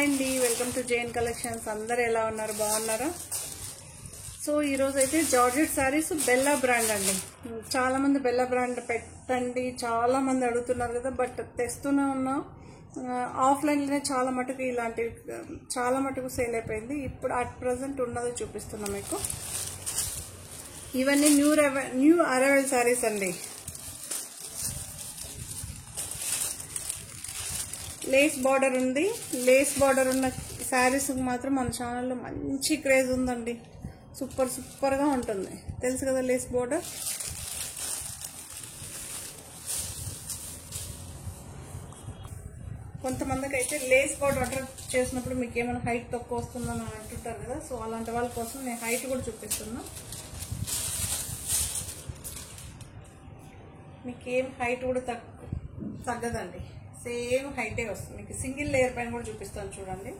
అండి, welcome to Jain collections. అందరు ఎలా ఉన్నారు? బాగున్నారా? సో ఈరోజు అయితే జార్జెట్ శారీస్ బెల్లా బ్రాండ్ అండి. చాలా మంది బెల్లా బ్రాండ్ పెట్టండి చాలా మంది అడుగుతున్నారు కదా, బట్ తెస్తూనే ఉన్నాం. ఆఫ్లైన్లోనే చాలా మటుకు ఇలాంటివి చాలా మటుకు సేల్ అయిపోయింది. ఇప్పుడు అట్ ప్రజెంట్ ఉన్నది చూపిస్తున్నాం మీకు. ఇవన్నీ న్యూ అరైవల్ శారీస్ అండి. లేస్ బార్డర్ ఉంది. లేస్ బార్డర్ ఉన్న శారీస్ మాత్రం మన ఛానల్లో మంచి క్రేజ్ ఉందండి. సూపర్గా ఉంటుంది. తెలుసు కదా లేస్ బార్డర్. కొంతమందికి అయితే లేస్ బార్డర్ ఆర్డర్ చేసినప్పుడు మీకు ఏమైనా హైట్ తక్కువ వస్తుందని అంటుంటారు కదా, సో అలాంటి వాళ్ళ కోసం నేను హైట్ కూడా చూపిస్తున్నా. మీకు ఏం హైట్ కూడా తగ్గదండి, సేమ్ హైటే వస్తుంది. మీకు సింగిల్ లేయర్ పైన కూడా చూపిస్తాను చూడండి.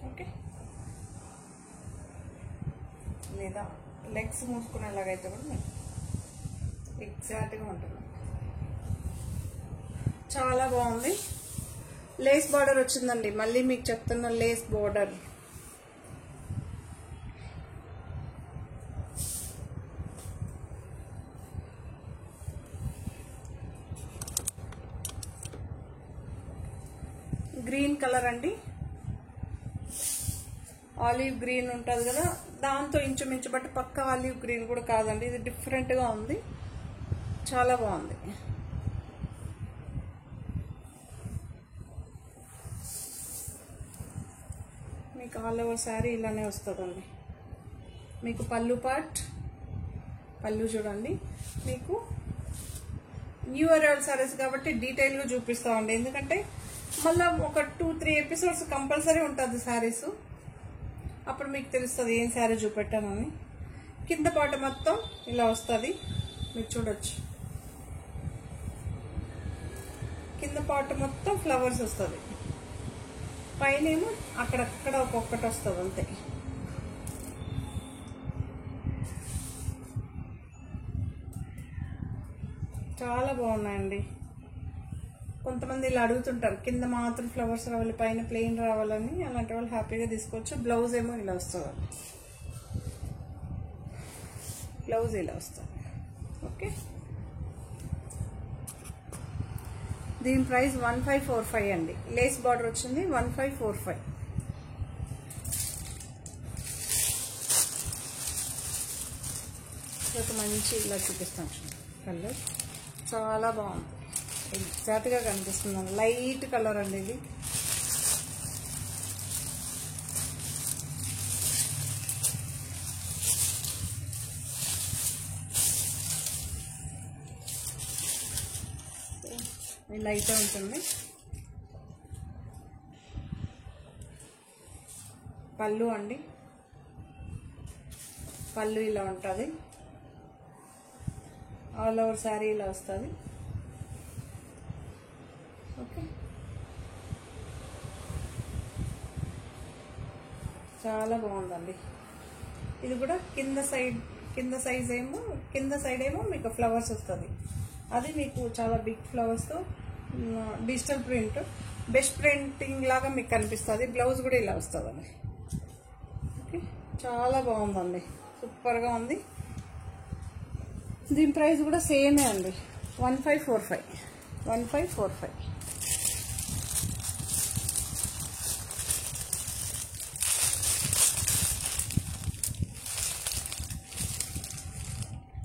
ఓకే, లేదా లెగ్స్ మూసుకునేలాగైతే కూడా మీకు ఎగ్జాక్ట్గా ఉంటుంది. చాలా బాగుంది. లేస్ బార్డర్ వచ్చిందండి. మళ్ళీ మీకు చెప్తున్న లేస్ బార్డర్. గ్రీన్ కలర్ అండి, ఆలివ్ గ్రీన్ ఉంటుంది కదా, దాంతో ఇంచుమించు, బట్ పక్క ఆలివ్ గ్రీన్ కూడా కాదండి. ఇది డిఫరెంట్గా ఉంది, చాలా బాగుంది. మీకు ఆల్ ఓవర్ శారీ ఇలానే వస్తుందండి. మీకు పళ్ళు చూడండి. మీకు న్యూ అరైవల్ శారీస్ కాబట్టి డీటెయిల్గా చూపిస్తామండి. ఎందుకంటే మళ్ళీ ఒక 2-3 ఎపిసోడ్స్ కంపల్సరీ ఉంటుంది శారీస్. అప్పుడు మీకు తెలుస్తుంది ఏం శారీ చూపెట్టానని. కింద పాట మొత్తం ఇలా వస్తుంది, మీరు చూడొచ్చు. కింద పాట మొత్తం ఫ్లవర్స్ వస్తుంది, పైన ఏమో అక్కడక్కడ ఒక్కొక్కటి వస్తుంది అంతే. చాలా బాగున్నాయండి. కొంతమంది ఇలా అడుగుతుంటారు, కింద మాత్రం ఫ్లవర్స్ రావాలి, పైన ప్లెయిన్ రావాలని. అలాంటి వాళ్ళు హ్యాపీగా తీసుకోవచ్చు. బ్లౌజ్ ఏమో ఇలా వస్తుంది, బ్లౌజ్ ఇలా వస్తుంది. ఓకే, దీని ప్రైస్ 1545 అండి. లేస్ బార్డర్ వచ్చింది 1545. ఒక మంచి ఇలా చూపిస్తాను కలర్, చాలా బాగుంది. ఎగ్జాక్ట్గా కనిపిస్తుంది. లైట్ కలర్ అండి ఇది. లైట్ ఉంటుంది. పళ్ళు అండి, పళ్ళు ఇలా ఉంటుంది. ఆల్ ఓవర్ శారీ ఇలా వస్తుంది. ఓకే, చాలా బాగుందండి. ఇది కూడా కింద సైడ్ ఏమో మీకు ఫ్లవర్స్ వస్తుంది. అది మీకు చాలా బిగ్ ఫ్లవర్స్తో డిజిటల్ ప్రింట్, బెస్ట్ ప్రింటింగ్ లాగా మీకు కనిపిస్తుంది. బ్లౌజ్ కూడా ఇలా వస్తుందండి. ఓకే, చాలా బాగుందండి, సూపర్గా ఉంది. దీని ప్రైస్ కూడా సేమే అండి, 1545.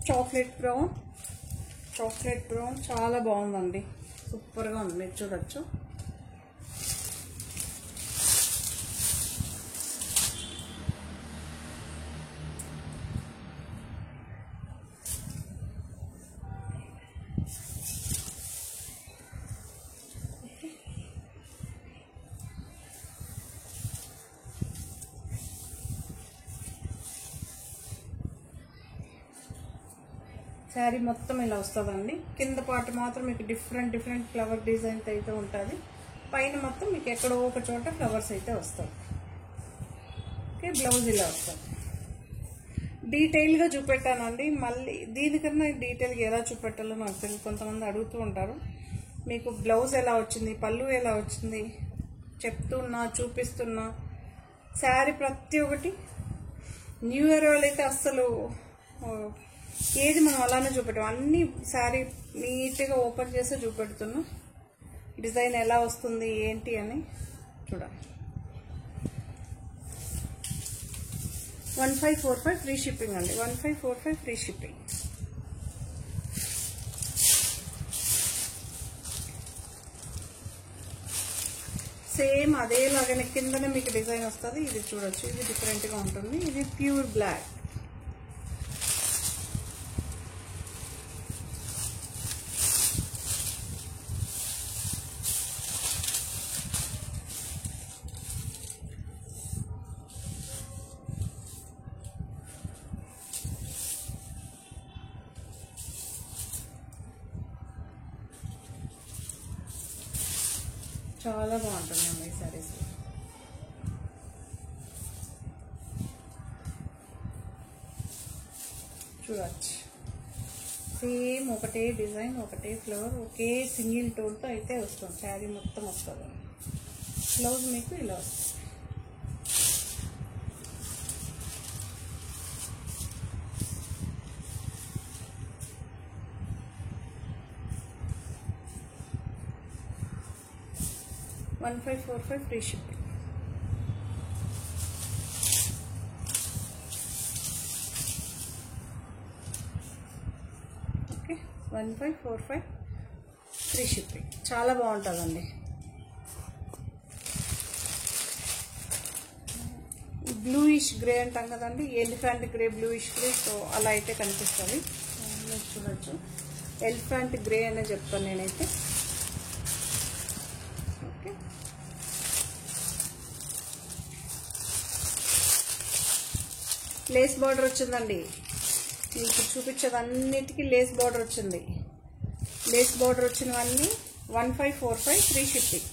చాక్లెట్ బ్రౌన్ చాలా బాగుందండి, సూపర్గా ఉంది. మీరు చూడొచ్చు. శారీ మొత్తం ఇలా వస్తుందండి. కింద పార్ట్ మాత్రం మీకు డిఫరెంట్ ఫ్లవర్ డిజైన్ అయితే ఉంటుంది. పైన మొత్తం మీకు ఎక్కడో ఒక చోట ఫ్లవర్స్ అయితే వస్తాయి. ఓకే, బ్లౌజ్ ఇలా వస్తుంది. డీటెయిల్గా చూపెట్టానండి. మళ్ళీ దీనికన్నా డీటెయిల్గా ఎలా చూపెట్టాలో నాకు తెలియదు, కొంతమంది అడుగుతూ ఉంటారు. మీకు బ్లౌజ్ ఎలా వచ్చింది, పళ్ళు ఎలా వచ్చింది చెప్తున్నా, చూపిస్తున్నా. శారీ ప్రతి ఒక్కటి న్యూ ఇయర్ వాళ్ళైతే అస్సలు ఏది మనం అలానే చూపెట్టాం. అన్ని శారీ నీట్గా ఓపెన్ చేసి చూపెడుతున్నా. డిజైన్ ఎలా వస్తుంది ఏంటి అని చూడాలి. 1545 ఫ్రీ షిప్పింగ్ అండి. 1545 ఫ్రీ షిప్పింగ్. సేమ్ అదేలాగానే కిందనే మీకు డిజైన్ వస్తుంది. ఇది చూడొచ్చు, ఇది డిఫరెంట్గా ఉంటుంది. ఇది ప్యూర్ బ్లాక్. చాలా బాగుంటుందండి ఈ సారీస్. చూడచ్చు, సేమ్ ఒకటే డిజైన్, ఒకటే ఫ్లవర్, ఒకే సింగిల్ టోన్తో అయితే వస్తుంది. శారీ మొత్తం వస్తుంది. బ్లౌజ్ మీకు ఇలా వస్తుంది. $1545 free shipping. Okay, 1545 free shipping. చాలా బాగుంటుందండి. బ్లూయిష్ గ్రే అంటాం కదండి, elephant grey, bluish grey. So అలా అయితే కనిపిస్తుంది. మీరు చూడొచ్చు, ఎలిఫెంట్ గ్రే అనే చెప్తాను నేనైతే. లేస్ బార్డర్ వచ్చిందండి. మీకు చూపించేదన్నిటికీ లేస్ బార్డర్ వచ్చింది. లేస్ బార్డర్ వచ్చినవన్నీ 1545 ఫ్రీ షిప్పింగ్.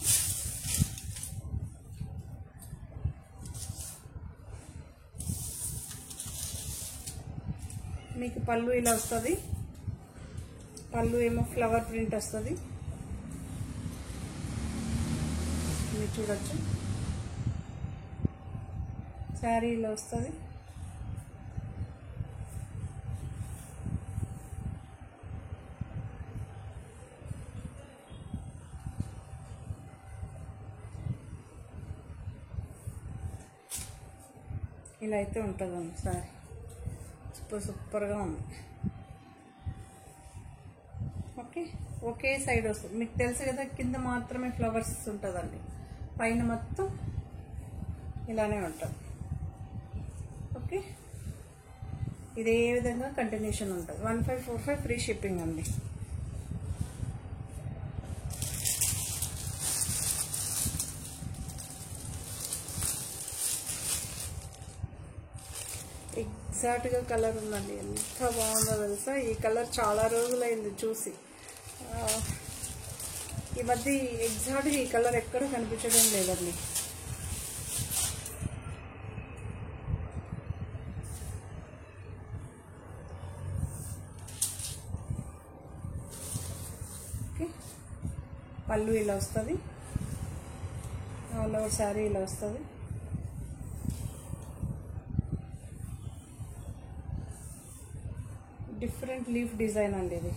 మీకు పళ్ళు ఇలా వస్తుంది. పళ్ళు ఏమో ఫ్లవర్ ప్రింట్ వస్తుంది. మీరు చూడొచ్చు, శారీ ఇలా వస్తుంది. ఇలా అయితే ఉంటుందండి సారీ. సూపర్గా ఉంది. ఓకే, ఒకే సైడ్ వస్తుంది. మీకు తెలుసు కదా, కింద మాత్రమే ఫ్లవర్స్ ఉంటుందండి, పైన మొత్తం ఇలానే ఉంటుంది. ఓకే, ఇదే విధంగా కంటిన్యూషన్ ఉంటుంది. 1545 ఫ్రీ షిప్పింగ్ అండి. ఎగ్జాక్ట్గా కలర్ ఉందండి. ఎంత బాగుందో తెలుసా. ఈ కలర్ చాలా రోజులైంది చూసి. ఈ మధ్య ఎగ్జాక్ట్గా ఈ కలర్ ఎక్కడ కనిపించడం లేదండి. ఓకే, పళ్ళు ఇలా వస్తుంది. ఆల్ ఓవర్ శారీ ఇలా వస్తుంది. డిఫరెంట్ లీఫ్ డిజైన్ అండి. ఇది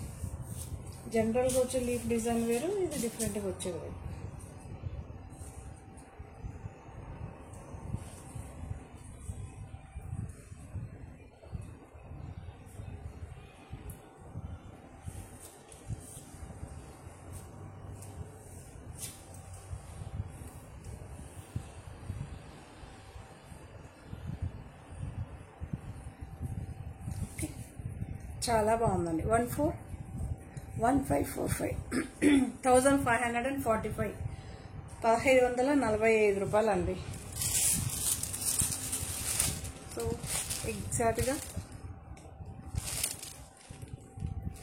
జనరల్గా వచ్చే లీఫ్ డిజైన్ వేరు, ఇది డిఫరెంట్గా వచ్చేది వేరు. చాలా బాగుందండి. 1545 1545 1545 రూపాయలు అండి. సో ఎగ్జాక్ట్గా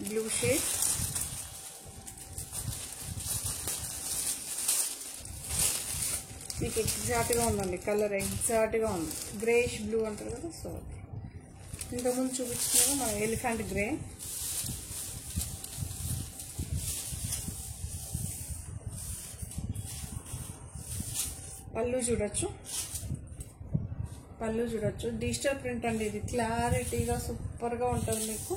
బ్లూ షేడ్, మీకు ఎగ్జాక్ట్గా ఉందండి. కలర్ ఎగ్జాక్ట్గా ఉంది. గ్రేష్ బ్లూ అంటారు కదా. సో ఇంతకుముందు చూపించిన మన ఎలిఫెంట్ గ్రే. పళ్ళు చూడొచ్చు, డిజిటల్ ప్రింట్ అండి. ఇది క్లారిటీగా సూపర్గా ఉంటుంది మీకు.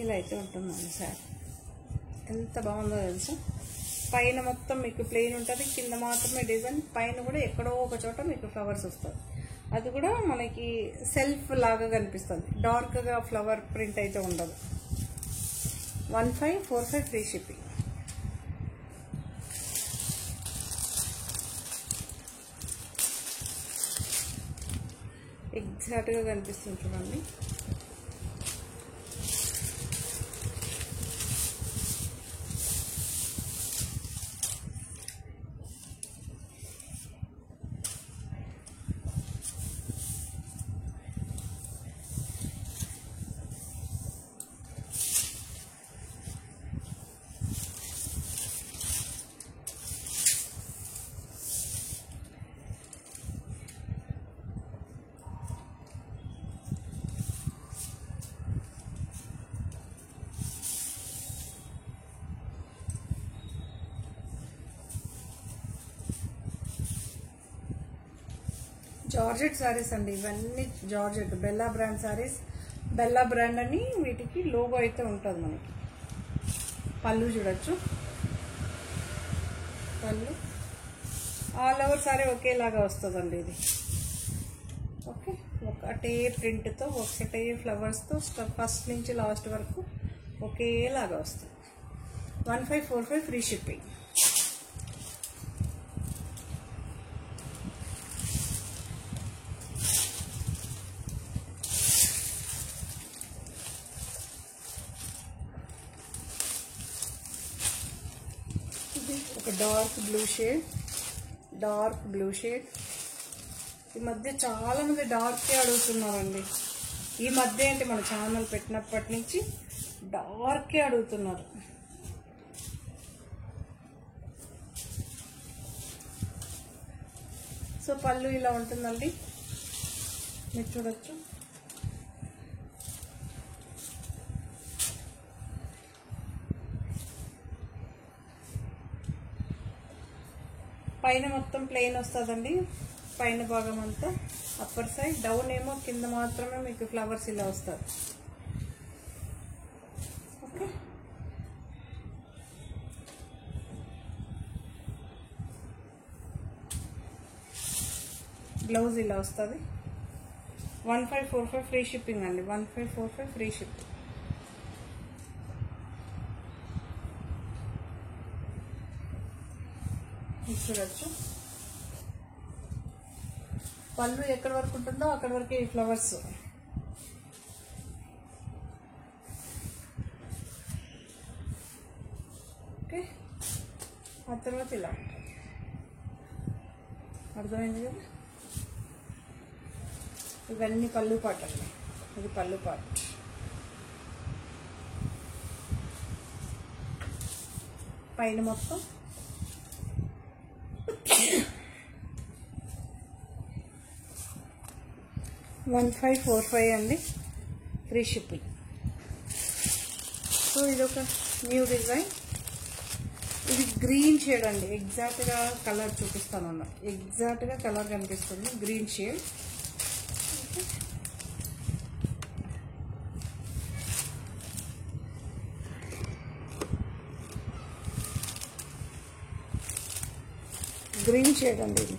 ఇలా అయితే ఉంటుందండి సార్. ఎంత బాగుందో తెలుసా. పైన మొత్తం మీకు ప్లెయిన్ ఉంటుంది, కింద మాత్రమే డిజైన్, పైన కూడా ఎక్కడో ఒక చోట మీకు ఫ్లవర్స్ వస్తుంది. అది కూడా మనకి సెల్ఫ్ లాగా కనిపిస్తుంది, డార్క్గా ఫ్లవర్ ప్రింట్ అయితే ఉండదు. 1545 ఫ్రీ షిప్పింగ్. ఎగ్జాక్ట్గా కనిపిస్తుంది చూడండి. జార్జెట్ శారీస్ అండి ఇవన్నీ. Georgette Bella brand saris. Bella brand అని వీటికి లోగో అయితే ఉంటుంది మనకి. పళ్ళు చూడొచ్చు, పళ్ళు ఆల్ ఓవర్ సారీ ఒకేలాగా వస్తుందండి ఇది. ఓకే, ఒకటే ప్రింట్తో ఒకటే ఫ్లవర్స్తో ఫస్ట్ నుంచి లాస్ట్ వరకు ఒకేలాగా వస్తుంది. 1545 ఫ్రీ షిప్పింగ్. ఒక డార్క్ బ్లూ షేడ్. ఈ మధ్య చాలా మంది డార్కే అడుగుతున్నారండి. ఈ మధ్య ఏంటి మన ఛానల్ పెట్టినప్పటి నుంచి డార్కే అడుగుతున్నారు. సో పళ్ళు ఇలా ఉంటుందండి, మీరు చూడొచ్చు. పైన మొత్తం ప్లెయిన్ వస్తుందండి, పైన భాగం అంతా అప్పర్ సైడ్. డౌన్ ఏమో కింద మాత్రమే మీకు ఫ్లవర్స్ ఇలా వస్తుంది. ఓకే, బ్లౌజ్ ఇలా వస్తుంది. 1545 ఫ్రీ షిప్పింగ్ అండి. 1545 ఫ్రీ షిప్పింగ్. చూడొచ్చు, పళ్ళు ఎక్కడి వరకు ఉంటుందో అక్కడి వరకు ఈ ఫ్లవర్స్. ఓకే, ఆ తర్వాత ఇలా ఉంటుంది. అర్థమైంది కదా. ఇవన్నీ పళ్ళు పాట అండి. ఇది పళ్ళు పాట. పైన మొత్తం 1545 అండి, ఫ్రీ షిప్పింగ్. సో ఇదొక న్యూ డిజైన్. ఇది గ్రీన్ షేడ్ అండి. ఎగ్జాక్ట్గా కలర్ చూపిస్తాను. ఎగ్జాక్ట్గా కలర్ కనిపిస్తుంది, గ్రీన్ షేడ్. గ్రీన్ షేడ్ అండి ఇది.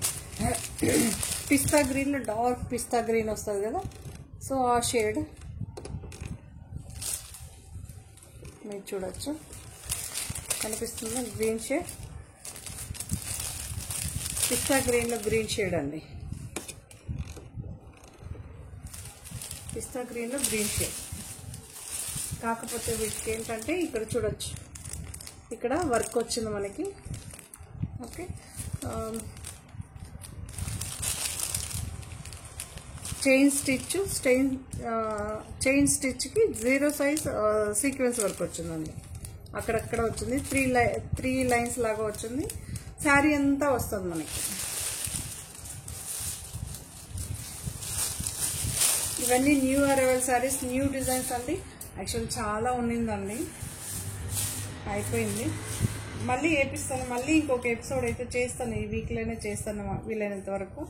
పిస్తా గ్రీన్లో డార్క్ పిస్తా గ్రీన్ వస్తుంది కదా, సో ఆ షేడ్ మీరు చూడొచ్చు. కనిపిస్తుందా గ్రీన్ షేడ్? పిస్తా గ్రీన్లో గ్రీన్ షేడ్ అండి. పిస్తా గ్రీన్ గ్రీన్ షేడ్. కాకపోతే వీటికి ఏంటంటే ఇక్కడ చూడొచ్చు, ఇక్కడ వర్క్ వచ్చింది మనకి. ఓకే, చైన్ స్టిచ్కి 0 సైజ్ సీక్వెన్స్ వర్క్ వచ్చిందండి. అక్కడక్కడ వచ్చింది, 3 లైన్స్ లాగా వచ్చింది. శారీ అంతా వస్తుంది మనకి. ఇవన్నీ new arrival saris, new designs అండి. యాక్చువల్ చాలా ఉన్నిందండి, అయిపోయింది. మళ్ళీ వేపిస్తాను, మళ్ళీ ఇంకొక ఎపిసోడ్ అయితే చేస్తాను, ఈ వీక్లోనే చేస్తాను వీలైనంత వరకు.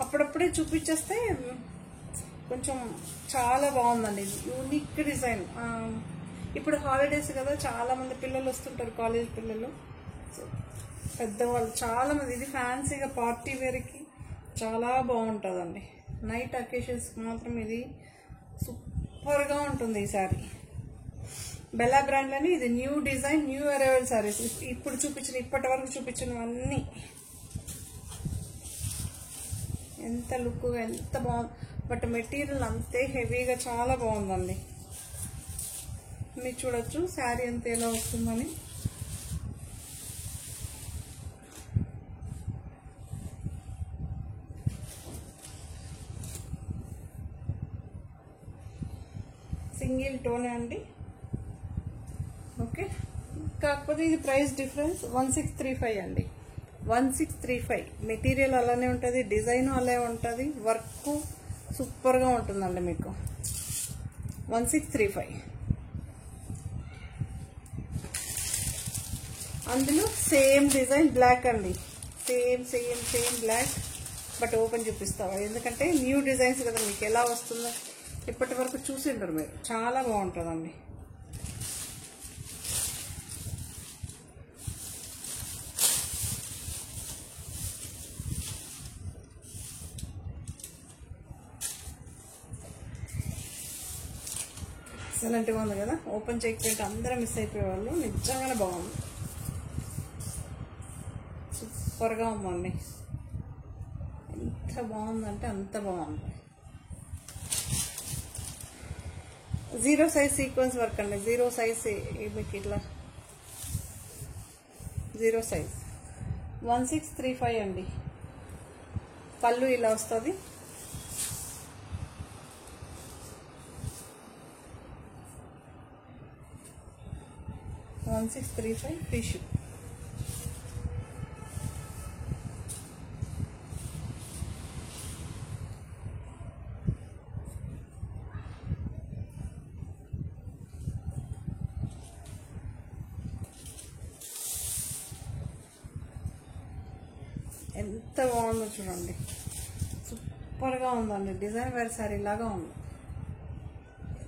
అప్పుడప్పుడే చూపించేస్తే కొంచెం చాలా బాగుందండి. Unique design. ఇప్పుడు హాలిడేస్ కదా, చాలా మంది పిల్లలు వస్తుంటారు, కాలేజ్ పిల్లలు, పెద్దవాళ్ళు చాలా మంది. ఇది ఫ్యాన్సీగా పార్టీ వేర్కి చాలా బాగుంటుందండి. నైట్ అకేషన్స్కి మాత్రం ఇది సూపర్గా ఉంటుంది ఈ శారీ. బెల్లా బ్రాండ్లోని ఇది new design, new arrival saris. ఇప్పటి వరకు చూపించినవన్నీ ఎంత లుక్గా, ఎంత బాగుంది. బట్ మెటీరియల్ అంతే హెవీగా చాలా బాగుందండి. మీరు చూడొచ్చు శారీ అంతా ఎలా వస్తుందని. సింగిల్ టోనే అండి. ఓకే, కాకపోతే ఇది ప్రైస్ డిఫరెన్స్ 1635 అండి. 1635. మెటీరియల్ అలానే ఉంటుంది, డిజైన్ అలానే ఉంటుంది, వర్క్ సూపర్గా ఉంటుందండి మీకు. 1635. అందులో సేమ్ డిజైన్ బ్లాక్ అండి. Same black. బట్ ఓపెన్ చూపిస్తావా, ఎందుకంటే న్యూ డిజైన్స్ కదా, మీకు ఎలా వస్తుందో ఇప్పటి వరకు చూసిండ్రు మీరు. చాలా బాగుంటుందండి. ఎక్సలెంట్గా ఉంది కదా. ఓపెన్ చేయకపోతే అందరూ మిస్ అయిపోయేవాళ్ళు. నిజంగానే బాగుంది, సూపర్గా ఉందండి. ఎంత బాగుందంటే అంత బాగుంది. 0 సైజ్ సీక్వెన్స్ వర్క్ అండి. 0 సైజ్ మీకు ఇట్లా 0 సైజ్. 1635 అండి. పళ్ళు ఇలా వస్తుంది. $1635 ఫ్రీ షిప్. ఎంత బాగుందో చూడండి, సూపర్గా ఉందండి. డిజైన్ వేర్ శారీ లాగా ఉంది.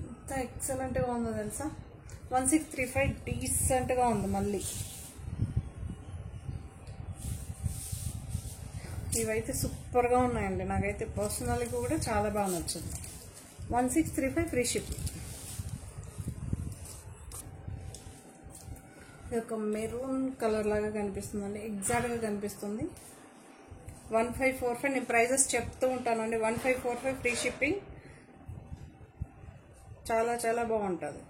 ఎంత ఎక్సలెంట్గా ఉందో తెలుసా. 1635 డీసెంట్గా ఉంది. మళ్ళీ ఇవైతే సూపర్గా ఉన్నాయండి. నాకైతే పర్సనల్గా కూడా చాలా బాగా నచ్చింది. 1635 ఫ్రీ షిప్. ఇది ఒక మెరూన్ కలర్ లాగా కనిపిస్తుందండి, ఎగ్జాక్ట్గా కనిపిస్తుంది. 1545. నేను ప్రైజెస్ చెప్తూ ఉంటానండి. 1545 ఫ్రీ షిప్పింగ్. చాలా చాలా బాగుంటుంది.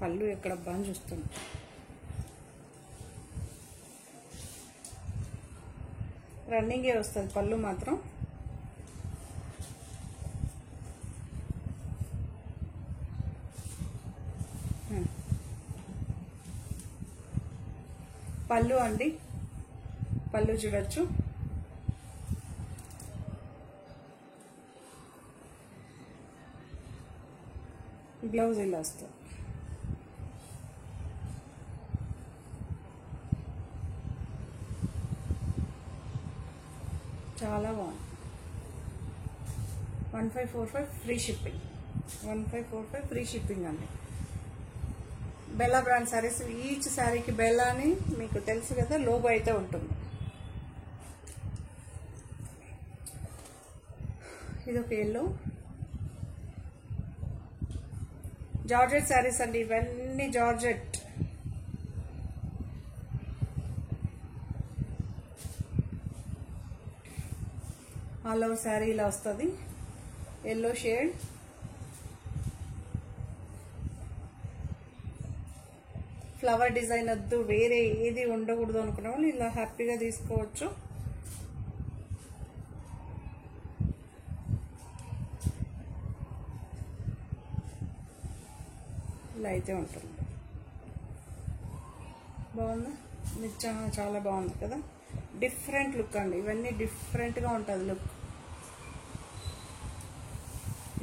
పళ్ళు ఎక్కడ బాగా చూస్తుంది. రన్నింగే వస్తుంది పళ్ళు మాత్రం. పళ్ళు అండి, పళ్ళు చూడొచ్చు. బ్లౌజ్ ఇలా వస్తుంది. చాలా బాగుంది. 1545 ఫ్రీ షిప్పింగ్. 1545 ఫ్రీ షిప్పింగ్ అండి. Bella brand saris. ఈచ్ శారీకి బెల్లా అని మీకు తెలుసు కదా, లోగో అయితే ఉంటుంది. ఇది ఒక ఎల్లో జార్జెట్ శారీస్ అండి, ఇవన్నీ జార్జెట్. ఆల్ ఓవర్ శారీ ఇలా వస్తుంది, ఎల్లో షేడ్. ఫ్లవర్ డిజైన్ వద్దు, వేరే ఏది ఉండకూడదు అనుకునే వాళ్ళు ఇలా హ్యాపీగా తీసుకోవచ్చు. ఇలా అయితే ఉంటుంది. బాగుందా? నిజంగా చాలా బాగుంది కదా. డిఫరెంట్ లుక్ అండి, ఇవన్నీ డిఫరెంట్గా ఉంటుంది లుక్.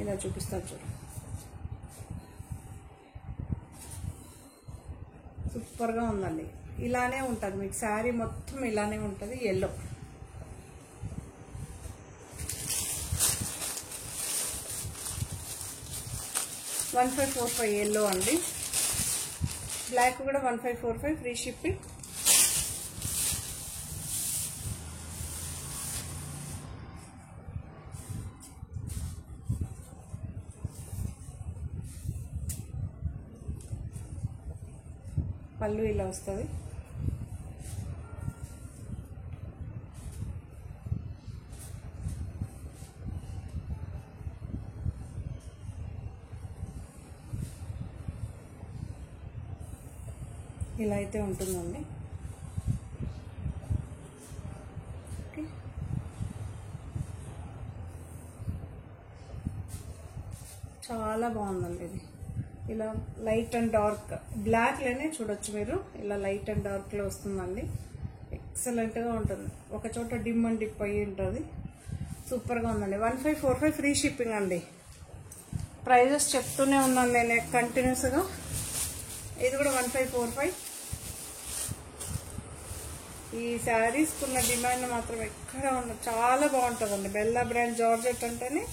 ఇలా చూపిస్తారు చూడండి, సూపర్గా ఉందండి. ఇలానే ఉంటుంది మీకు శారీ మొత్తం, ఇలానే ఉంటుంది. ఎల్లో 1545 ఎల్లో అండి. బ్లాక్ కూడా 1545 ఫ్రీ షిప్పింగ్. పళ్ళు ఇలా వస్తుంది. ఇలా అయితే ఉంటుందండి. ఓకే, చాలా బాగుందండి ఇది. ఇలా లైట్ అండ్ డార్క్ బ్లాక్లోనే చూడొచ్చు మీరు, ఇలా లైట్ అండ్ డార్క్లో వస్తుందండి. ఎక్సలెంట్గా ఉంటుంది. ఒక చోట డిమ్ అండ్ డిప్ అయ్యి ఉంటుంది. సూపర్గా ఉందండి. 1545 ఫ్రీ షిప్పింగ్ అండి. ప్రైజెస్ చెప్తూనే ఉన్నాను నేను కంటిన్యూస్గా. ఇది కూడా 1545. ఈ శారీస్కున్న డిమాండ్ మాత్రం ఎక్కడ ఉండదు, చాలా బాగుంటుందండి. బెల్లా బ్రాండ్ జార్జెట్ అంటేనే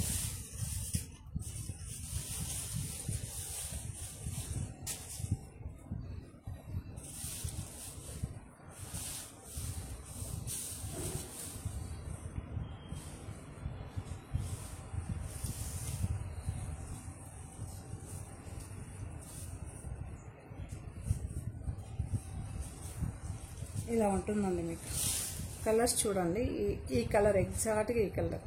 ఇలా ఉంటుందండి. మీకు కలర్స్ చూడండి, ఈ కలర్ ఎగ్జాక్ట్గా ఈ కలర్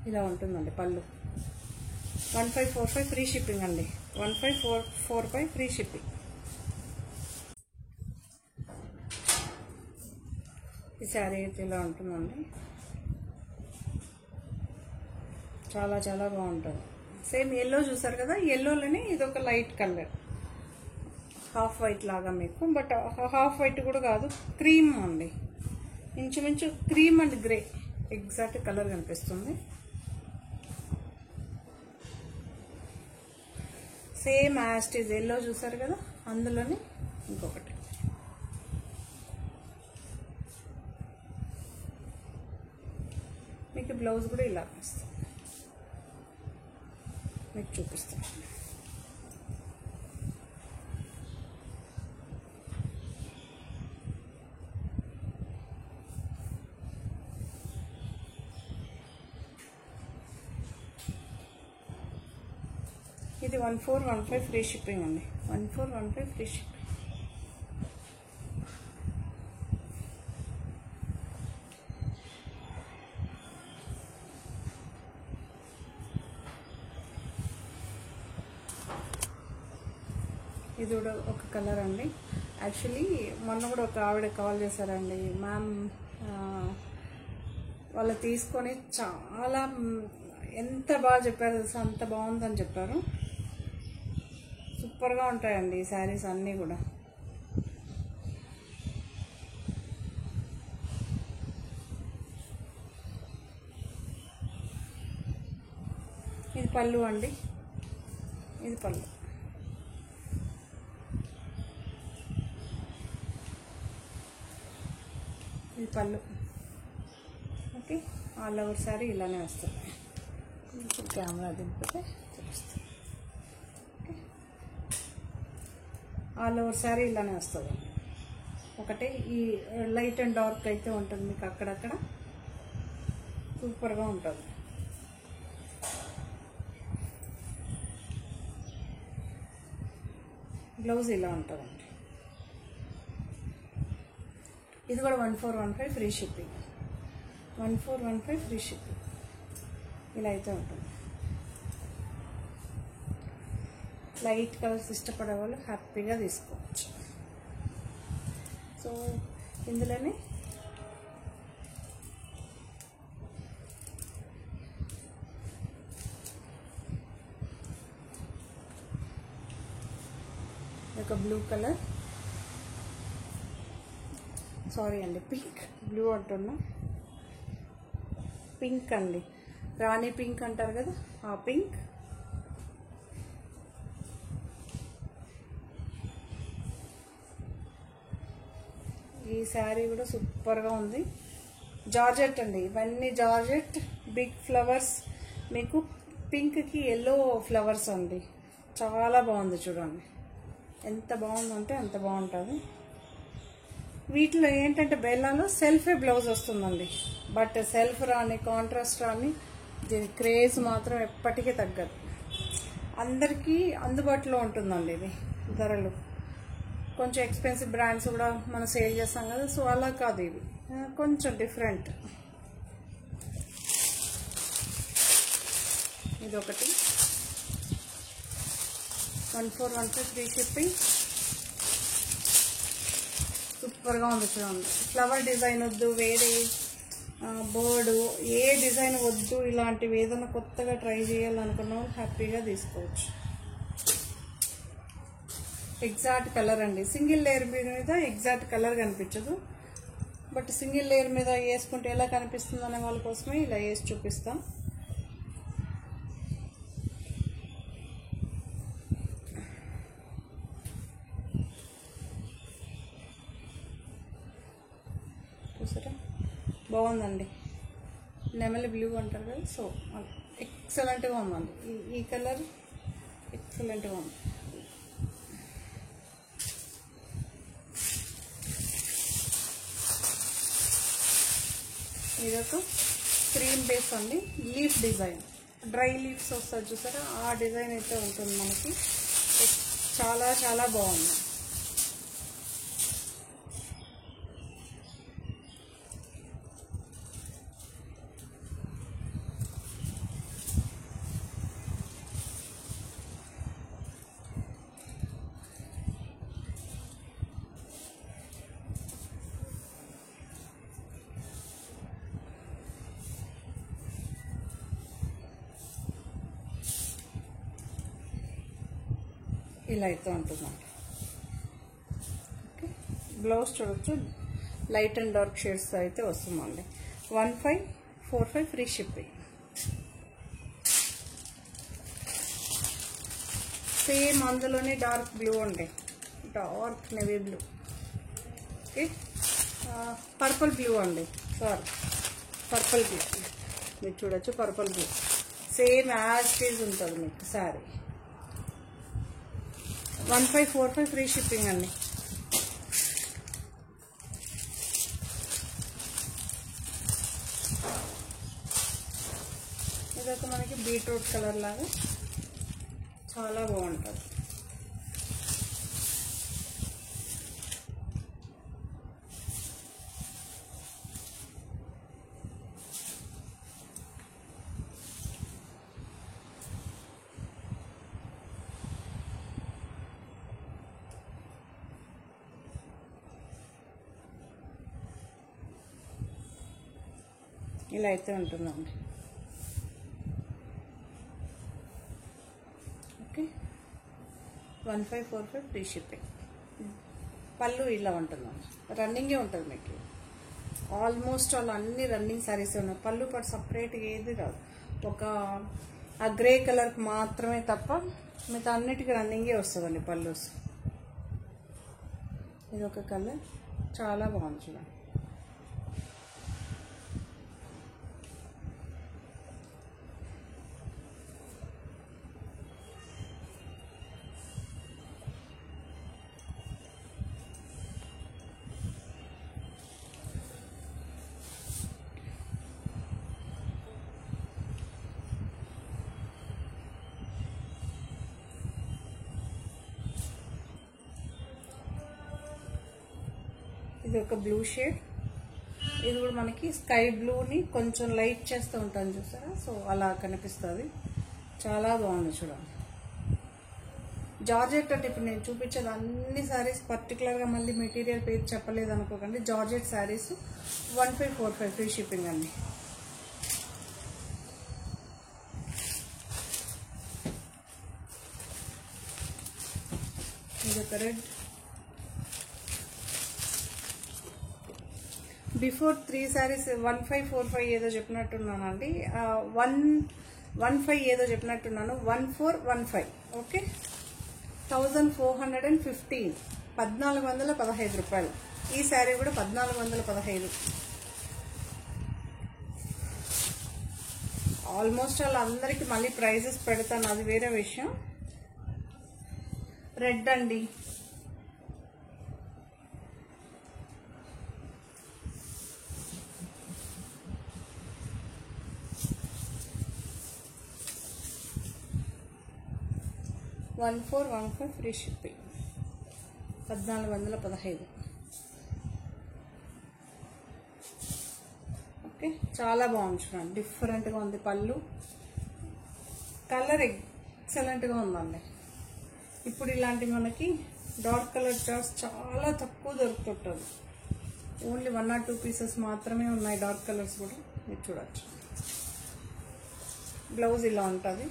ఇలా ఉంటుందండి. పళ్ళు 1545 ఫ్రీ షిప్పింగ్ అండి. 1545 ఫ్రీ షిప్పింగ్. ఈ శారీ అయితే ఇలా ఉంటుందండి. చాలా చాలా బాగుంటుంది. సేమ్ ఎల్లో చూసారు కదా, ఎల్లోలోనే ఇది ఒక లైట్ కలర్, హాఫ్ వైట్ లాగా మీకు. బట్ హాఫ్ వైట్ కూడా కాదు, క్రీమ్ అండి. ఇంచుమించు cream and grey exact colour కనిపిస్తుంది. సేమ్ యాస్టీజ్ ఎల్లో చూసారు కదా, అందులోనే ఇంకొకటి. మీకు బ్లౌజ్ కూడా ఇలా వస్తుంది, మీకు చూపిస్తాను. ఇది 1415 ఫ్రీ షిప్పింగ్ అండి. 1415 ఫ్రీ షిప్పింగ్. ఇది కూడా ఒక కలర్ అండి. యాక్చువల్లీ మొన్న కూడా ఒక ఆవిడ కాల్ చేశారండి, మ్యామ్ వాళ్ళు తీసుకొని చాలా ఎంత బాగా చెప్పారు, అంత బాగుందని చెప్పారు. సూపర్గా ఉంటాయండి ఈ శారీస్ అన్నీ కూడా. ఇది పళ్ళు అండి, ఇది పళ్ళు. ఇది పళ్ళు. ఓకే, ఆల్ ఓవర్ శారీ ఇలానే వస్తుంది. కెమెరా దింపితే చూపిస్తాను. ఓకే, ఆల్ ఓవర్ శారీ ఇలానే వస్తుంది. ఒకటే ఈ లైట్ అండ్ డార్క్ అయితే ఉంటుంది మీకు అక్కడక్కడ. సూపర్గా ఉంటుంది. బ్లౌజ్ ఇలా ఉంటుందండి. ఇది కూడా 1415 ఫ్రీ షిప్పింగ్. 1415 free shipping. ఇలా అయితే ఉంటుంది. లైట్ కలర్స్ ఇష్టపడే వాళ్ళు హ్యాపీగా తీసుకోవచ్చు. సో ఇందులోనే ఒక బ్లూ కలర్, సారీ అండి పింక్, బ్లూ అంటున్నా, పింక్ అండి, రాణి పింక్ అంటారు కదా ఆ పింక్. ఈ శారీ కూడా సూపర్గా ఉంది. జార్జెట్ అండి, ఇవన్నీ జార్జెట్, బిగ్ ఫ్లవర్స్, మీకు పింక్కి ఎల్లో ఫ్లవర్స్ అండి. చాలా బాగుంది చూడండి, ఎంత బాగుందంటే అంత బాగుంటుంది. వీటిలో ఏంటంటే బెల్లాలో సెల్ఫే బ్లౌజ్ వస్తుందండి. బట్ సెల్ఫ్ రాని, కాంట్రాస్ట్ రాని, దీని క్రేజ్ మాత్రం ఎప్పటికీ తగ్గదు. అందరికీ అందుబాటులో ఉంటుందండి ఇది. ధరలు కొంచెం ఎక్స్పెన్సివ్ బ్రాండ్స్ కూడా మనం సేల్ చేస్తాం కదా, సో అలా కాదు, ఇవి కొంచెం డిఫరెంట్. ఇది ఒకటి 1415 ఫ్రీ షిప్పింగ్. సూపర్గా ఉంది చూడండి. ఫ్లవర్ డిజైన్ వద్దు, వేరే బోర్డు ఏ డిజైన్ వద్దు, ఇలాంటివి ఏదైనా కొత్తగా ట్రై చేయాలనుకున్న వాళ్ళు హ్యాపీగా తీసుకోవచ్చు. ఎగ్జాక్ట్ కలర్ అండి. సింగిల్ లేయర్ మీద ఎగ్జాక్ట్ కలర్ కనిపించదు, బట్ సింగిల్ లేయర్ మీద వేసుకుంటే ఎలా కనిపిస్తుంది అనే వాళ్ళ కోసమే ఇలా వేసి చూపిస్తాం. చూసారా, బాగుందండి. నెమలి బ్లూ అంటారు కదా, సో ఎక్సలెంట్గా ఉందండి. ఈ కలర్ ఎక్సలెంట్గా ఉంది. ఇదొక క్రీమ్ బేస్ అండి, లీఫ్ డిజైన్, డ్రై లీవ్స్ వస్తుంది చూసారా, ఆ డిజైన్ అయితే ఉంటుంది మనకి. చాలా చాలా బాగుంది. ఇలా అయితే ఉంటుందండి. ఓకే, బ్లౌజ్ చూడొచ్చు, లైట్ అండ్ డార్క్ షేడ్స్ అయితే వస్తుందండి. 1545 ఫ్రీ షిప్పింగ్. సేమ్ అందులోనే డార్క్ బ్లూ అండి, dark navy blue. Okay, purple blue అండి, సారీ పర్పుల్ బ్లూ. మీరు చూడొచ్చు purple blue, same as these ఉంటుంది మీకు శారీ. 1545 ఫ్రీ షిప్పింగ్ అండి. ఇదొక మనకి బీట్రూట్ కలర్ లాగా చాలా బాగుంటుంది. ఇలా అయితే ఉంటుందండి. Okay, 1545 free shipping. పళ్ళు ఇలా ఉంటుందండి, రన్నింగే ఉంటుంది మీకు. ఆల్మోస్ట్ వాళ్ళు అన్ని రన్నింగ్ శారీస్ ఉన్నాయి. పళ్ళు పాటు సపరేట్గా ఏది రాదు, ఒక ఆ గ్రే కలర్కి మాత్రమే తప్ప మిగతా అన్నిటికీ రన్నింగే వస్తుందండి పళ్ళు. ఇది ఒక కలర్ చాలా బాగుంది చూడండి. ఇది ఒక బ్లూ షేడ్, ఇది కూడా మనకి స్కై బ్లూని కొంచెం లైట్ చేస్తూ ఉంటాను చూసారా, సో అలా కనిపిస్తుంది. చాలా బాగుంది చూడండి. జార్జెట్ అంటే ఇప్పుడు నేను చూపించేది అన్ని శారీస్ పర్టికులర్గా మళ్ళీ మెటీరియల్ పేరు చెప్పలేదు అనుకోకండి. జార్జెట్ శారీస్ 1545 ఫ్రీ షిప్పింగ్ అండి. ఇది ఒక రెడ్. బిఫోర్ 3 శారీస్ 1545 ఏదో చెప్పినట్టున్నానండి, 115 ఏదో చెప్పినట్టున్నాను, 1415. ఓకే, 1415, 1415 రూపాయలు. ఈ శారీ కూడా 1415. ఆల్మోస్ట్ అలా అందరికి మళ్ళీ ప్రైజెస్ పెడతాను, అది వేరే విషయం. రెడ్ అండి, $1415 ఫ్రీ షిప్పింగ్, 1415. ఓకే, చాలా బాగుంది చూడండి, డిఫరెంట్గా ఉంది. పళ్ళు కలర్ ఎక్సలెంట్గా ఉందండి. ఇప్పుడు ఇలాంటి మనకి డార్క్ కలర్ చార్ట్స్ చాలా తక్కువ దొరుకుతుంటుంది. ఓన్లీ 1 or 2 పీసెస్ మాత్రమే ఉన్నాయి డార్క్ కలర్స్ కూడా. మీరు చూడొచ్చు. బ్లౌజ్ ఇలా ఉంటుంది.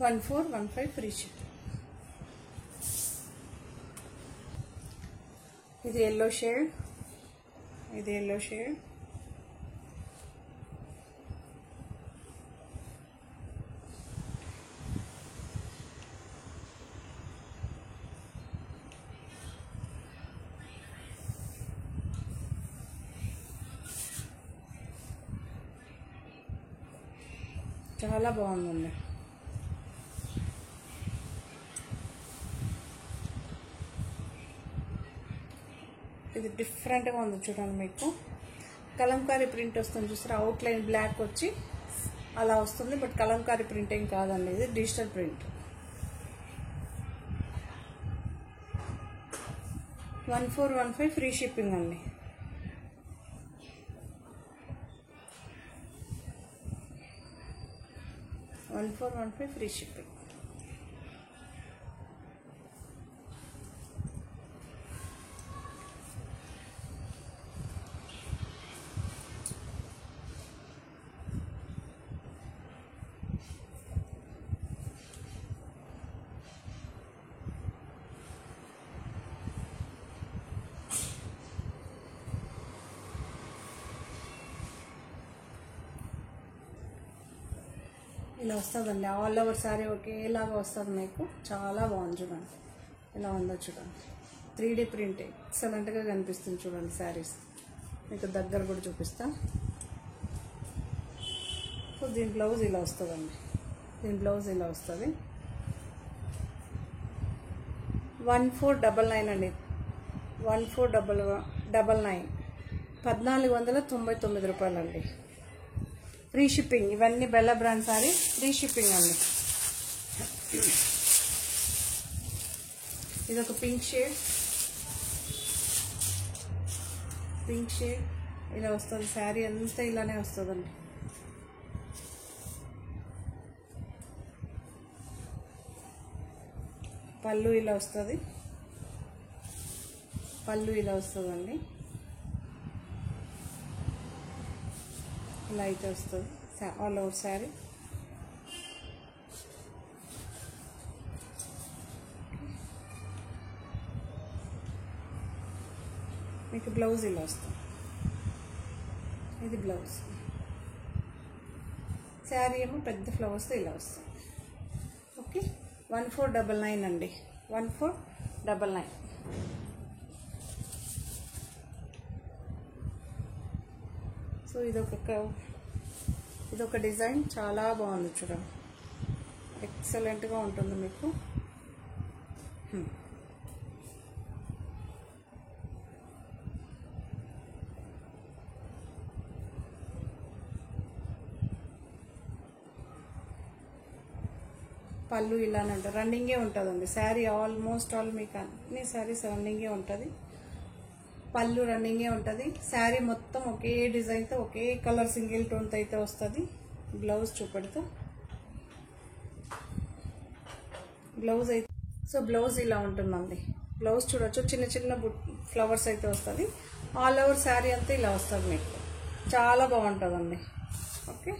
$1415 ఫ్రీ షిప్. ఇది ఎల్లో షేడ్, ఇది ఎల్లో షేడ్. చాలా బాగుందండి. ఇది డిఫరెంట్గా ఉంది చూడండి. మీకు కలంకారీ ప్రింట్ వస్తుంది చూసారా, అవుట్లైన్ బ్లాక్ వచ్చి అలా వస్తుంది. బట్ కలంకారీ ప్రింట్ ఏం కాదండి, ఇది డిజిటల్ ప్రింట్. 1415 ఫ్రీ షిప్పింగ్ అండి. $1415 ఫ్రీ షిప్పింగ్. ఇలా వస్తుందండి, ఆల్ ఓవర్ శారీ ఒకేలాగా వస్తుంది మీకు. చాలా బాగుంది చూడండి, ఇలా ఉందో చూడండి. 3D ప్రింట్ ఎక్సలెంట్గా కనిపిస్తుంది చూడండి. శారీస్ మీకు దగ్గర కూడా చూపిస్తా. సో దీని బ్లౌజ్ ఇలా వస్తుందండి, దీని బ్లౌజ్ ఇలా వస్తుంది. 1499 అండి, 1499, 1499 రూపాయలండి. Free shipping. ఇవన్నీ Bella brand sorry, free shipping అండి. ఇది ఒక పింక్ షేడ్, పింక్ షేడ్ ఇలా వస్తుంది. శారీ అంతా ఇలానే వస్తుందండి. పళ్ళు ఇలా వస్తుంది, పళ్ళు ఇలా వస్తుందండి. ఇలా అయితే వస్తుంది ఆల్ ఓవర్ శారీ. మీకు బ్లౌజ్ ఇలా వస్తుంది, ఇది బ్లౌజ్. శారీ ఏమో పెద్ద ఫ్లవర్స్తో ఇలా వస్తుంది. ఓకే, 1499 అండి, 1499. సో ఇదొక డిజైన్ చాలా బాగుంది చూడండి, ఎక్సలెంట్గా ఉంటుంది మీకు. పళ్ళు ఇలానే ఉంటుంది, రన్నింగే ఉంటుందండి శారీ. ఆల్మోస్ట్ ఆల్ మీకు అన్ని శారీస్ రన్నింగే ఉంటుంది, పళ్ళు రన్నింగే ఉంటుంది. శారీ మొత్తం ఒకే డిజైన్తో ఒకే కలర్ సింగిల్ టోన్తో అయితే వస్తుంది. బ్లౌజ్ చూపెడతా. బ్లౌజ్ అయితే సో బ్లౌజ్ ఇలా ఉంటుందండి. బ్లౌజ్ చూడొచ్చు, చిన్న చిన్న ఫ్లవర్స్ అయితే వస్తుంది. ఆల్ ఓవర్ శారీ అంతా ఇలా వస్తుంది మీకు, చాలా బాగుంటుందండి. ఓకే,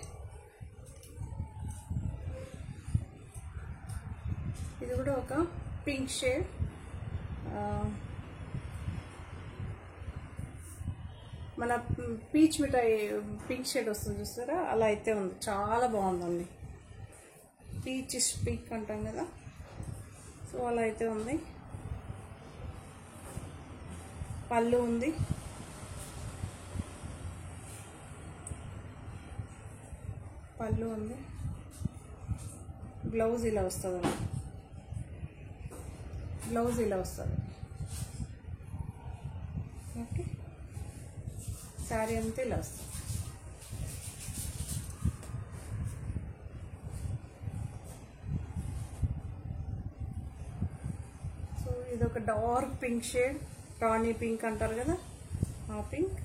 ఇది కూడా ఒక పింక్ షేడ్, మన పీచ్ మిఠాయి పింక్ షేడ్ వస్తుంది చూస్తారా, అలా అయితే ఉంది. చాలా బాగుందండి. పీచ్ పింక్ అంటాం కదా, సో అలా అయితే ఉంది. పళ్ళు ఉంది, పళ్ళు ఉంది. బ్లౌజ్ ఇలా వస్తుందండి, బ్లౌజ్ ఇలా వస్తుంది. ఓకే, శారీ అంతా ఇలా వస్తుంది. సో ఇది ఒక డార్క్ పింక్ షేడ్, రాణి పింక్ అంటారు కదా, ఆ పింక్.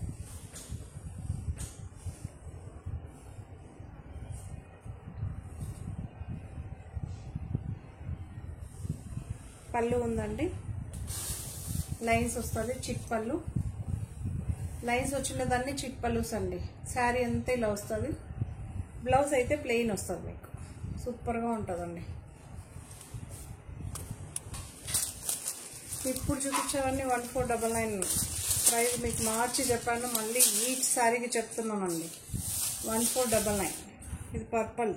పళ్ళు ఉందండి, లైన్స్ వస్తుంది, చిక్ పళ్ళు. లైన్స్ వచ్చిన దాన్ని చిక్ పళ్ళుస్ అండి. శారీ అంతా ఇలా వస్తుంది. బ్లౌజ్ అయితే ప్లెయిన్ వస్తుంది మీకు, సూపర్గా ఉంటుందండి. ఇప్పుడు చూపించేవన్నీ 1499 ప్రైస్. మీకు మార్చి చెప్పాను, మళ్ళీ ఈచ్ శారీకి చెప్తున్నానండి 1499. ఇది పర్పల్,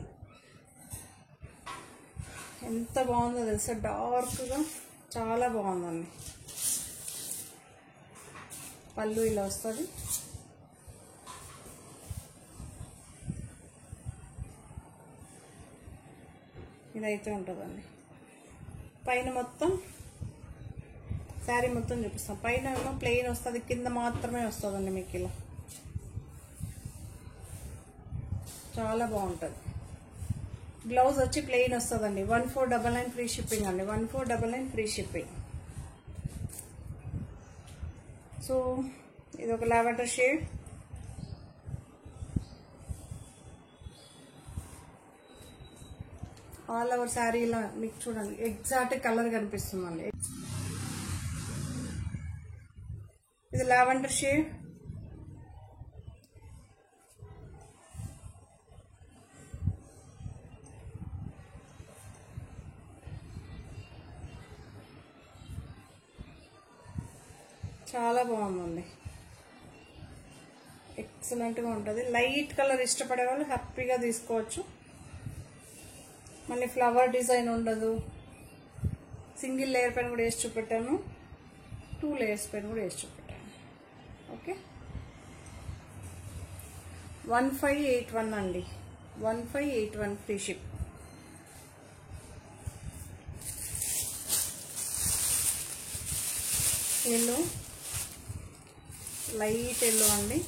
ఎంత బాగుందో తెలుసా, డార్క్గా చాలా బాగుందండి. పళ్ళు ఇలా వస్తుంది. ఇదైతే ఉంటుందండి. పైన మొత్తం శారీ మొత్తం చూపిస్తాం. పైన ఏమో ప్లెయిన్ వస్తుంది, కింద మాత్రమే వస్తుందండి మీకు ఇలా. చాలా బాగుంటుంది. బ్లౌజ్ వచ్చి ప్లెయిన్ వస్తుందండి. 1499 ఫ్రీ షిప్పింగ్ అండి, 1499 ఫ్రీ షిప్పింగ్. సో ఇది ఒక lavender shade, all over sari ఇలా మీకు చూడండి ఎగ్జాక్ట్ కలర్ కనిపిస్తుందండి. ఇది లావెండర్ షేడ్, చాలా బాగుందండి, ఎక్సలెంట్గా ఉంటుంది. లైట్ కలర్ ఇష్టపడే వాళ్ళు హ్యాపీగా తీసుకోవచ్చు. మళ్ళీ ఫ్లవర్ డిజైన్ ఉండదు. సింగిల్ లేయర్ పైన కూడా వేసి చూపెట్టాను, 2 లేయర్స్ పైన కూడా వేసి చూపెట్టాను. ఓకే, 1581 అండి, 1581 free ship. Yellow, light yellow అండి.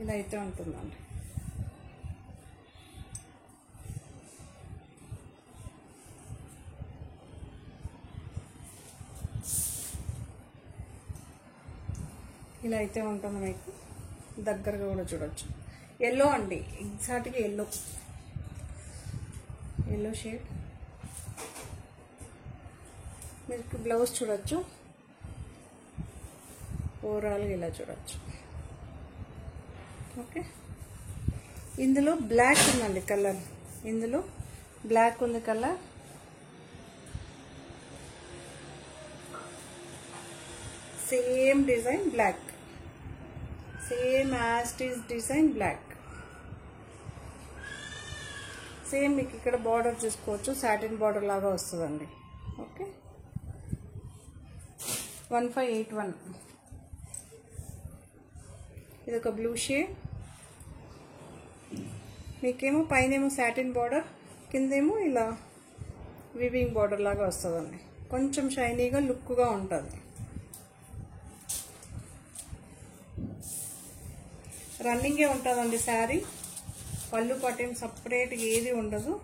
ఇలా అయితే ఉంటుందండి. ఇలా అయితే ఉంటుంది మీకు. దగ్గరగా కూడా చూడొచ్చు. ఎల్లో అండి, ఎగ్జాక్ట్గా ఎల్లో, ఎల్లో షేడ్. మీకు బ్లౌజ్ చూడొచ్చు, ఓవరాల్గా ఇలా చూడొచ్చు. ఓకే, ఇందులో బ్లాక్ ఉందండి కలర్, ఇందులో బ్లాక్ ఉంది colour. Same design black, same as it design black. Same మీకు ఇక్కడ బార్డర్ చూసుకోవచ్చు, సాటిన్ బార్డర్ లాగా వస్తుందండి. ఓకే, 1581. ఇది ఒక బ్లూ షేడ్. మీకేమో పైనేమో సాటిన్ బార్డర్, కిందేమో ఇలా వివింగ్ బార్డర్ లాగా వస్తుందండి. కొంచెం షైనీగా లుక్గా ఉంటుంది. రన్నింగే ఉంటుందండి శారీ. పళ్ళు పట్టేం సపరేట్గా ఏది ఉండదు.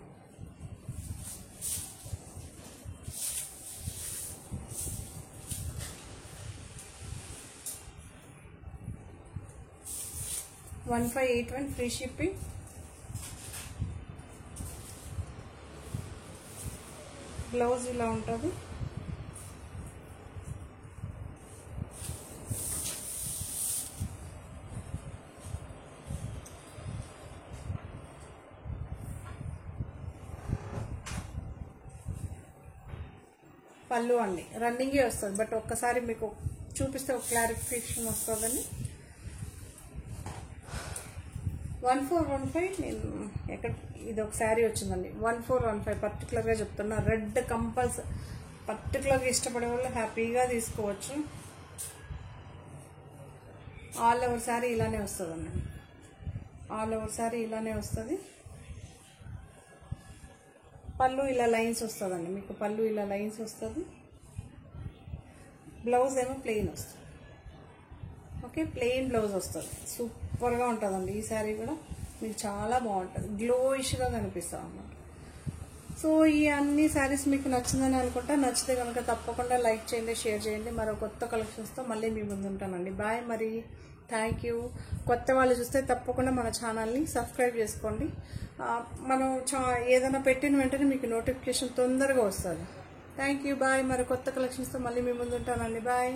$1581 ఫ్రీ షిప్పింగ్. బ్లౌజ్ ఇలా ఉంటుంది. పళ్ళు అండి రన్నింగే వస్తుంది, బట్ ఒక్కసారి మీకు చూపిస్తే ఒక క్లారిఫికేషన్ వస్తుందని. 1415 నేను ఎక్కడ ఇది ఒక శారీ వచ్చిందండి. 1415 పర్టికులర్గా చెప్తున్నా. రెడ్ కంపల్సరీ పర్టికులర్గా ఇష్టపడే వాళ్ళు హ్యాపీగా తీసుకోవచ్చు. ఆల్ ఓవర్ శారీ ఇలానే వస్తుందండి. ఆల్ ఓవర్ శారీ ఇలానే వస్తుంది. పళ్ళు ఇలా లైన్స్ వస్తుందండి. మీకు పళ్ళు ఇలా లైన్స్ వస్తుంది. బ్లౌజ్ ఏమో ప్లెయిన్ వస్తుంది. ఓకే, ప్లెయిన్ బ్లౌజ్ వస్తుంది. సూపర్గా ఉంటుందండి ఈ శారీ కూడా. మీకు చాలా బాగుంటుంది, గ్లోయిష్గా కనిపిస్తుంది అన్నమాట. సో ఈ అన్ని శారీస్ మీకు నచ్చిందని అనుకుంటా. నచ్చితే కనుక తప్పకుండా లైక్ చేయండి, షేర్ చేయండి. మరో కొత్త కలెక్షన్స్తో మళ్ళీ మీ ముందు ఉంటానండి. బాయ్ మరి. Thank you. కొత్త వాళ్ళు చూస్తే తప్పకుండా మన ఛానల్ని సబ్స్క్రైబ్ చేసుకోండి. మనం ఏదైనా పెట్టిన వెంటనే మీకు నోటిఫికేషన్ తొందరగా వస్తుంది. Thank you. బాయ్. మరి కొత్త కలెక్షన్స్తో మళ్ళీ మీ ముందు ఉంటానండి. బాయ్.